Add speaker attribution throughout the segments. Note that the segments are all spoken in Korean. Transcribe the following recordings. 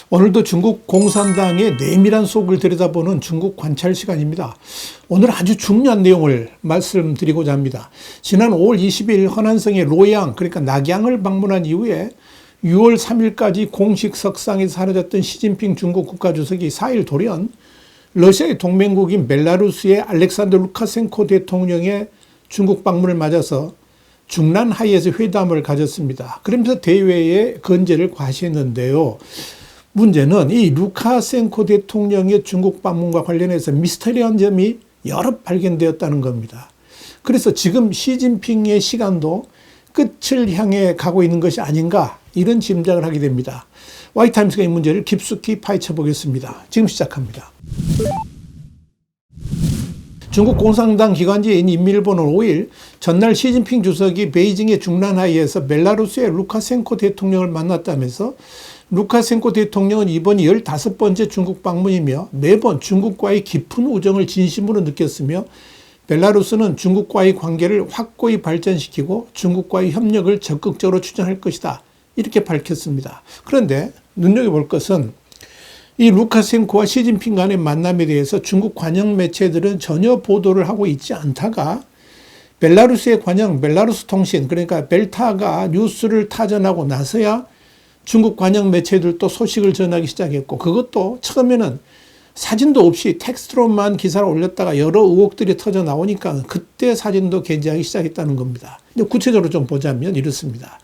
Speaker 1: 오늘도 중국 공산당의 내밀한 속을 들여다보는 중국 관찰 시간입니다. 오늘 아주 중요한 내용을 말씀드리고자 합니다. 지난 5월 20일 허난성의 로양, 그러니까 낙양을 방문한 이후에 6월 3일까지 공식 석상에서 사라졌던 시진핑 중국 국가주석이 4일 돌연 러시아의 동맹국인 벨라루스의 알렉산더 루카센코 대통령의 중국 방문을 맞아서 중란 하이에서 회담을 가졌습니다. 그러면서 대외에 건재를 과시했는데요. 문제는 이 루카센코 대통령의 중국 방문과 관련해서 미스터리한 점이 여러 발견되었다는 겁니다. 그래서 지금 시진핑의 시간도 끝을 향해 가고 있는 것이 아닌가, 이런 짐작을 하게 됩니다. 와이타임스가 이 문제를 깊숙이 파헤쳐 보겠습니다. 지금 시작합니다. 중국 공산당 기관지인 인민일보는 5일 전날 시진핑 주석이 베이징의 중란하이에서 벨라루스의 루카센코 대통령을 만났다면서 루카센코 대통령은 이번이 15번째 중국 방문이며 매번 중국과의 깊은 우정을 진심으로 느꼈으며 벨라루스는 중국과의 관계를 확고히 발전시키고 중국과의 협력을 적극적으로 추진할 것이다, 이렇게 밝혔습니다. 그런데 눈여겨볼 것은 이 루카센코와 시진핑 간의 만남에 대해서 중국 관영 매체들은 전혀 보도를 하고 있지 않다가 벨라루스의 관영 벨라루스 통신, 그러니까 벨타가 뉴스를 타전하고 나서야 중국 관영 매체들도 소식을 전하기 시작했고, 그것도 처음에는 사진도 없이 텍스트로만 기사를 올렸다가 여러 의혹들이 터져 나오니까 그때 사진도 게재하기 시작했다는 겁니다. 구체적으로 좀 보자면 이렇습니다.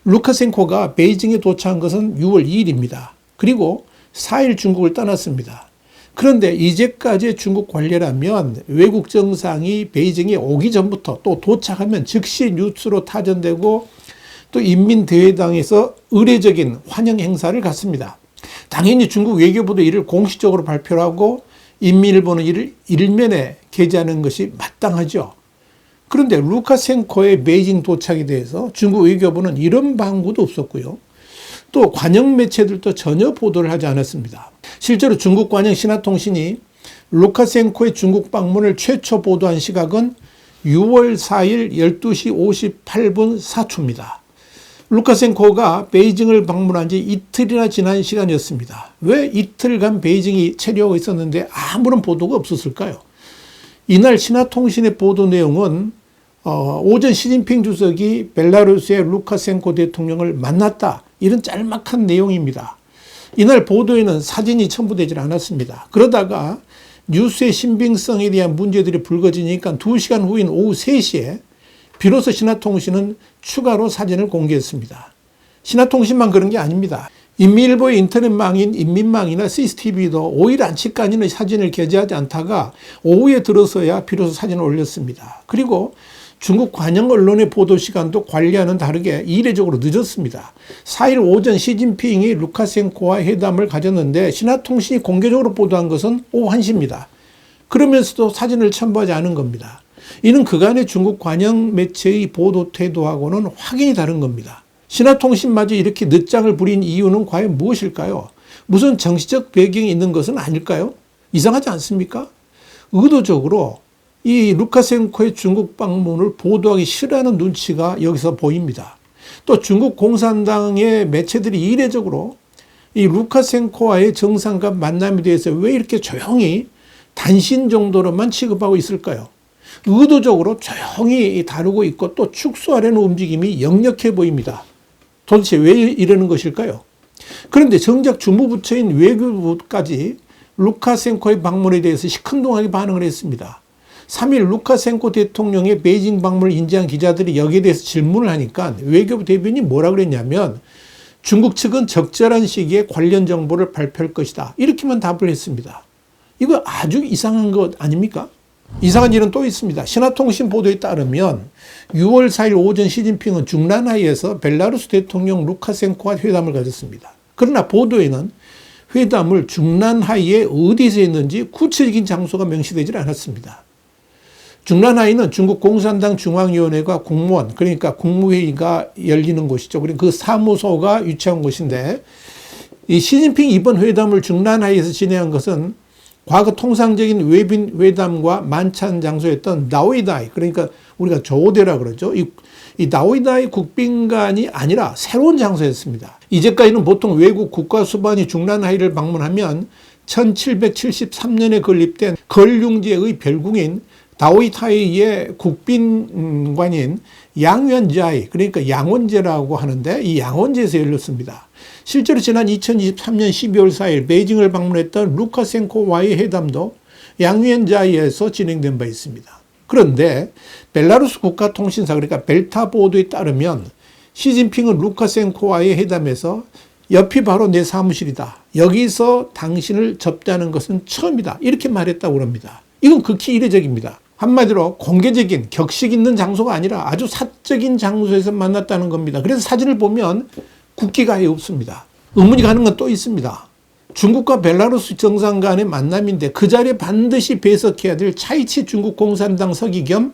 Speaker 1: 루카센코가 베이징에 도착한 것은 6월 2일입니다. 그리고 4일 중국을 떠났습니다. 그런데 이제까지 중국 관례라면 외국 정상이 베이징에 오기 전부터 또 도착하면 즉시 뉴스로 타전되고 또 인민대회당에서 의례적인 환영 행사를 갖습니다. 당연히 중국 외교부도 이를 공식적으로 발표를 하고 인민일보는 이를 일면에 게재하는 것이 마땅하죠. 그런데 루카센코의 베이징 도착에 대해서 중국 외교부는 이런 방구도 없었고요. 또 관영 매체들도 전혀 보도를 하지 않았습니다. 실제로 중국 관영 신화통신이 루카센코의 중국 방문을 최초 보도한 시각은 6월 4일 12시 58분 4초입니다. 루카센코가 베이징을 방문한 지 이틀이나 지난 시간이었습니다. 왜 이틀간 베이징이 체류하고 있었는데 아무런 보도가 없었을까요? 이날 신화통신의 보도 내용은 오전 시진핑 주석이 벨라루스의 루카센코 대통령을 만났다, 이런 짤막한 내용입니다. 이날 보도에는 사진이 첨부되지 않았습니다. 그러다가 뉴스의 신빙성에 대한 문제들이 불거지니까 2시간 후인 오후 3시에 비로소 신화통신은 추가로 사진을 공개했습니다. 신화통신만 그런 게 아닙니다. 인민일보의 인터넷망인 인민망이나 CCTV도 5일 안치까지는 사진을 게재하지 않다가 오후에 들어서야 비로소 사진을 올렸습니다. 그리고 중국 관영 언론의 보도 시간도 관례와는 다르게 이례적으로 늦었습니다. 4일 오전 시진핑이 루카센코와 회담을 가졌는데 신화통신이 공개적으로 보도한 것은 오후 1시입니다. 그러면서도 사진을 첨부하지 않은 겁니다. 이는 그간의 중국 관영 매체의 보도 태도하고는 확연히 다른 겁니다. 신화통신마저 이렇게 늦장을 부린 이유는 과연 무엇일까요? 무슨 정치적 배경이 있는 것은 아닐까요? 이상하지 않습니까? 의도적으로 이 루카센코의 중국 방문을 보도하기 싫어하는 눈치가 여기서 보입니다. 또 중국 공산당의 매체들이 이례적으로 이 루카센코와의 정상간 만남에 대해서 왜 이렇게 조용히 단신 정도로만 취급하고 있을까요? 의도적으로 조용히 다루고 있고 또 축소하려는 움직임이 역력해 보입니다. 도대체 왜 이러는 것일까요? 그런데 정작 주무부처인 외교부까지 루카센코의 방문에 대해서 시큰둥하게 반응을 했습니다. 3일 루카센코 대통령의 베이징 방문을 인지한 기자들이 여기에 대해서 질문을 하니까 외교부 대변인이 뭐라 그랬냐면 중국 측은 적절한 시기에 관련 정보를 발표할 것이다, 이렇게만 답을 했습니다. 이거 아주 이상한 것 아닙니까? 이상한 일은 또 있습니다. 신화통신 보도에 따르면 6월 4일 오전 시진핑은 중란하이에서 벨라루스 대통령 루카센코와 회담을 가졌습니다. 그러나 보도에는 회담을 중란하이에 어디서 했는지 구체적인 장소가 명시되지 않았습니다. 중란하이는 중국 공산당 중앙위원회가 공무원, 그러니까 국무회의가 열리는 곳이죠. 그리고 그 사무소가 위치한 곳인데, 이 시진핑 이번 회담을 중란하이에서 진행한 것은 과거 통상적인 외빈 회담과 만찬 장소였던 나오이다이, 그러니까 우리가 조오대라 그러죠. 이 나오이다이 국빈관이 아니라 새로운 장소였습니다. 이제까지는 보통 외국 국가 수반이 중란하이를 방문하면 1773년에 건립된 걸융제의 별궁인 다오이타이의 국빈관인 양원제이, 그러니까 양원제라고 하는데 이 양원제에서 열렸습니다. 실제로 지난 2023년 12월 4일 베이징을 방문했던 루카센코와의 회담도 양원제이에서 진행된 바 있습니다. 그런데 벨라루스 국가통신사, 그러니까 벨타 보도에 따르면 시진핑은 루카센코와의 회담에서 옆이 바로 내 사무실이다, 여기서 당신을 접대하는 것은 처음이다, 이렇게 말했다고 합니다. 이건 극히 이례적입니다. 한마디로 공개적인 격식 있는 장소가 아니라 아주 사적인 장소에서 만났다는 겁니다. 그래서 사진을 보면 국기가 아예 없습니다. 의문이 가는 건 또 있습니다. 중국과 벨라루스 정상 간의 만남인데 그 자리에 반드시 배석해야 될 차이치 중국 공산당 서기 겸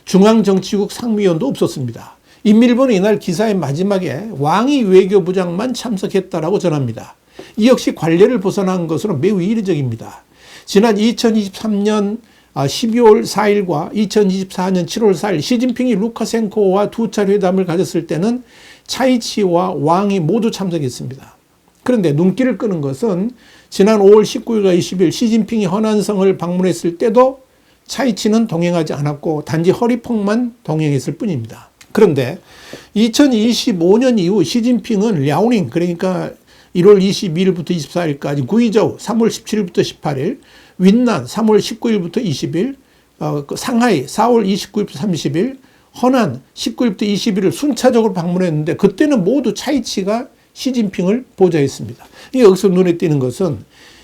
Speaker 1: 중앙정치국 상무위원도 없었습니다. 인민일보는 이날 기사의 마지막에 왕이 외교부장만 참석했다라고 전합니다. 이 역시 관례를 벗어난 것으로 매우 이례적입니다. 지난 2023년 12월 4일과 2024년 7월 4일 시진핑이 루카센코와 두 차례 회담을 가졌을 때는 차이치와 왕이 모두 참석했습니다. 그런데 눈길을 끄는 것은 지난 5월 19일과 20일 시진핑이 허난성을 방문했을 때도 차이치는 동행하지 않았고 단지 허리폭만 동행했을 뿐입니다. 그런데 2025년 이후 시진핑은 랴오닝, 그러니까 1월 22일부터 24일까지 구이저우 3월 17일부터 18일, 윈난 3월 19일부터 20일, 상하이 4월 29일부터 30일, 허난 19일부터 20일을 순차적으로 방문했는데 그때는 모두 차이치가 시진핑을 보좌했습니다. 여기서 눈에 띄는 것은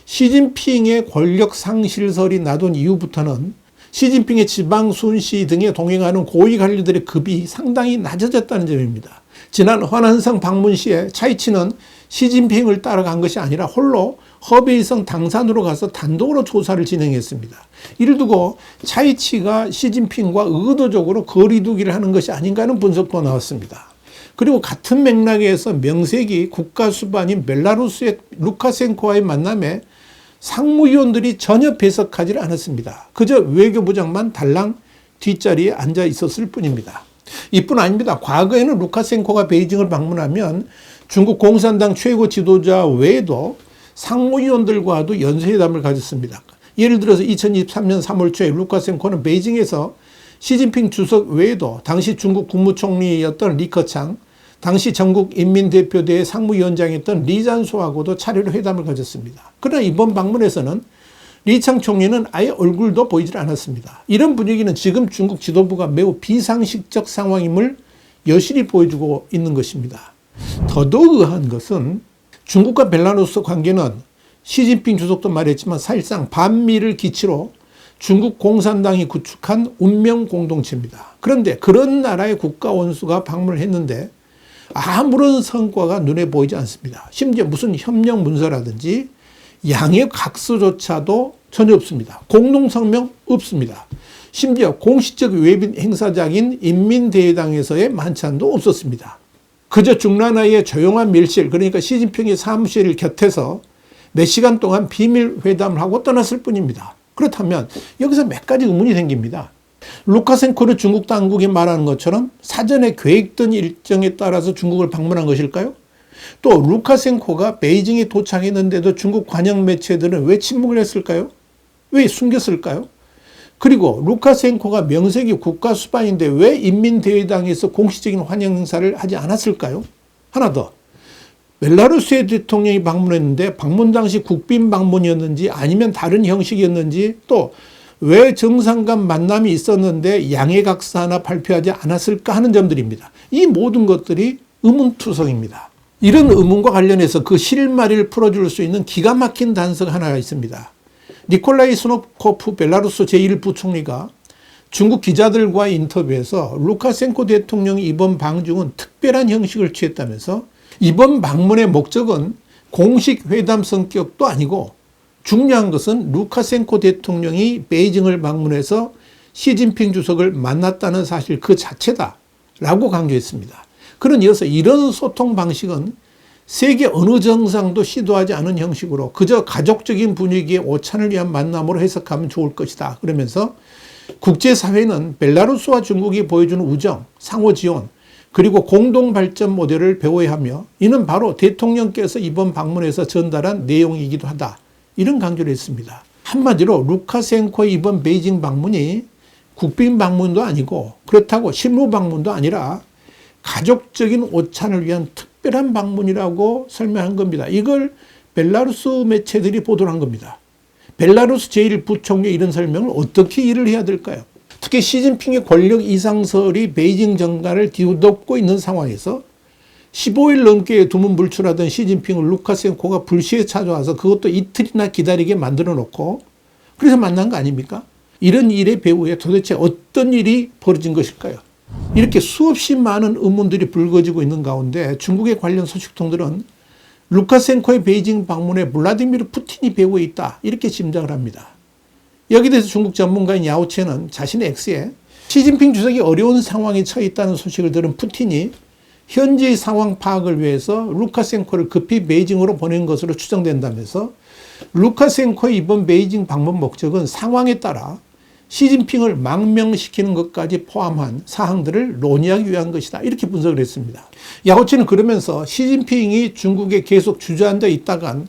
Speaker 1: 시진핑의 권력 상실설이 나돈 이후부터는 시진핑의 지방 순시 등에 동행하는 고위 관리들의 급이 상당히 낮아졌다는 점입니다. 지난 허난성 방문 시에 차이치는 시진핑을 따라간 것이 아니라 홀로 허베이성 당산으로 가서 단독으로 조사를 진행했습니다. 이를 두고 차이치가 시진핑과 의도적으로 거리두기를 하는 것이 아닌가 하는 분석도 나왔습니다. 그리고 같은 맥락에서 명색이 국가 수반인 벨라루스의 루카센코와의 만남에 상무위원들이 전혀 배석하지 않았습니다. 그저 외교부장만 달랑 뒷자리에 앉아 있었을 뿐입니다. 이뿐 아닙니다. 과거에는 루카센코가 베이징을 방문하면 중국 공산당 최고 지도자 외에도 상무위원들과도 연쇄회담을 가졌습니다. 예를 들어서 2023년 3월 초에 루카센코는 베이징에서 시진핑 주석 외에도 당시 중국 국무총리였던 리커창, 당시 전국인민대표대회 상무위원장이었던 리잔소하고도 차례로 회담을 가졌습니다. 그러나 이번 방문에서는 리창 총리는 아예 얼굴도 보이질 않았습니다. 이런 분위기는 지금 중국 지도부가 매우 비상식적 상황임을 여실히 보여주고 있는 것입니다. 더더욱 의아한 것은 중국과 벨라루스 관계는 시진핑 주석도 말했지만 사실상 반미를 기치로 중국 공산당이 구축한 운명 공동체입니다. 그런데 그런 나라의 국가 원수가 방문을 했는데 아무런 성과가 눈에 보이지 않습니다. 심지어 무슨 협력 문서라든지 양해 각서조차도 전혀 없습니다. 공동성명 없습니다. 심지어 공식적 외빈 행사장인 인민대회당에서의 만찬도 없었습니다. 그저 중란하이의 조용한 밀실, 그러니까 시진핑의 사무실 곁에서 몇 시간 동안 비밀 회담을 하고 떠났을 뿐입니다. 그렇다면 여기서 몇 가지 의문이 생깁니다. 루카센코는 중국 당국이 말하는 것처럼 사전에 계획된 일정에 따라서 중국을 방문한 것일까요? 또 루카센코가 베이징에 도착했는데도 중국 관영 매체들은 왜 침묵을 했을까요? 왜 숨겼을까요? 그리고 루카센코가 명색이 국가 수반인데 왜 인민대회당에서 공식적인 환영 행사를 하지 않았을까요? 하나 더, 벨라루스의 대통령이 방문했는데 방문 당시 국빈 방문이었는지 아니면 다른 형식이었는지, 또 왜 정상 간 만남이 있었는데 양해각서 하나 발표하지 않았을까 하는 점들입니다. 이 모든 것들이 의문투성입니다. 이런 의문과 관련해서 그 실마리를 풀어줄 수 있는 기가 막힌 단서가 하나가 있습니다. 니콜라이 스노코프 벨라루스 제1부총리가 중국 기자들과 인터뷰에서 루카센코 대통령이 이번 방중은 특별한 형식을 취했다면서 이번 방문의 목적은 공식 회담 성격도 아니고 중요한 것은 루카센코 대통령이 베이징을 방문해서 시진핑 주석을 만났다는 사실 그 자체다라고 강조했습니다. 그는 이어서 이런 소통 방식은 세계 어느 정상도 시도하지 않은 형식으로 그저 가족적인 분위기의 오찬을 위한 만남으로 해석하면 좋을 것이다. 그러면서 국제사회는 벨라루스와 중국이 보여주는 우정, 상호 지원, 그리고 공동 발전 모델을 배워야 하며 이는 바로 대통령께서 이번 방문에서 전달한 내용이기도 하다. 이런 강조를 했습니다. 한마디로 루카센코의 이번 베이징 방문이 국빈 방문도 아니고 그렇다고 실무 방문도 아니라 가족적인 오찬을 위한 특별한 방문이라고 설명한 겁니다. 이걸 벨라루스 매체들이 보도를 한 겁니다. 벨라루스 제1부총리의 이런 설명을 어떻게 이해를 해야 될까요? 특히 시진핑의 권력 이상설이 베이징 정가를 뒤덮고 있는 상황에서 15일 넘게 두문불출하던 시진핑을 루카센코가 불시에 찾아와서 그것도 이틀이나 기다리게 만들어 놓고 그래서 만난 거 아닙니까? 이런 일의 배후에 도대체 어떤 일이 벌어진 것일까요? 이렇게 수없이 많은 의문들이 불거지고 있는 가운데 중국의 관련 소식통들은 루카센코의 베이징 방문에 블라디미르 푸틴이 배후에 있다 이렇게 짐작을 합니다. 여기에 대해서 중국 전문가인 야오체는 자신의 X에 시진핑 주석이 어려운 상황에 처해 있다는 소식을 들은 푸틴이 현재의 상황 파악을 위해서 루카센코를 급히 베이징으로 보낸 것으로 추정된다면서 루카센코의 이번 베이징 방문 목적은 상황에 따라 시진핑을 망명시키는 것까지 포함한 사항들을 논의하기 위한 것이다. 이렇게 분석을 했습니다. 야오치는 그러면서 시진핑이 중국에 계속 주저앉아 있다간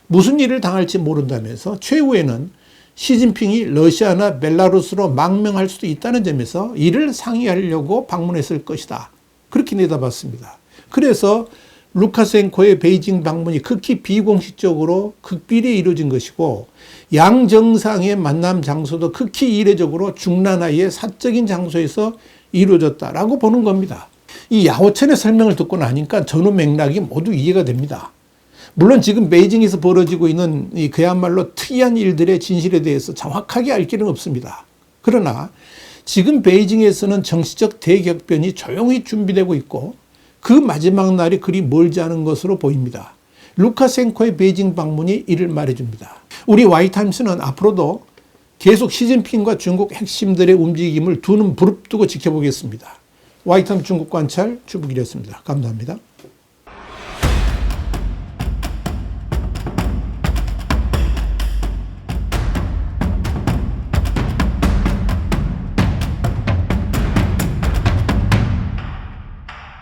Speaker 1: 무슨 일을 당할지 모른다면서 최후에는 시진핑이 러시아나 벨라루스로 망명할 수도 있다는 점에서 이를 상의하려고 방문했을 것이다. 그렇게 내다봤습니다. 그래서 루카센코의 베이징 방문이 극히 비공식적으로 극비리에 이루어진 것이고 양 정상의 만남 장소도 극히 이례적으로 중라나이의 사적인 장소에서 이루어졌다라고 보는 겁니다. 이 야오첸의 설명을 듣고 나니까 전후 맥락이 모두 이해가 됩니다. 물론 지금 베이징에서 벌어지고 있는 이 그야말로 특이한 일들의 진실에 대해서 정확하게 알 길은 없습니다. 그러나 지금 베이징에서는 정치적 대격변이 조용히 준비되고 있고 그 마지막 날이 그리 멀지 않은 것으로 보입니다. 루카센코의 베이징 방문이 이를 말해줍니다. 우리 와이타임스는 앞으로도 계속 시진핑과 중국 핵심들의 움직임을 두 눈 부릅뜨고 지켜보겠습니다. 와이타임스 중국 관찰 주북이었습니다. 감사합니다.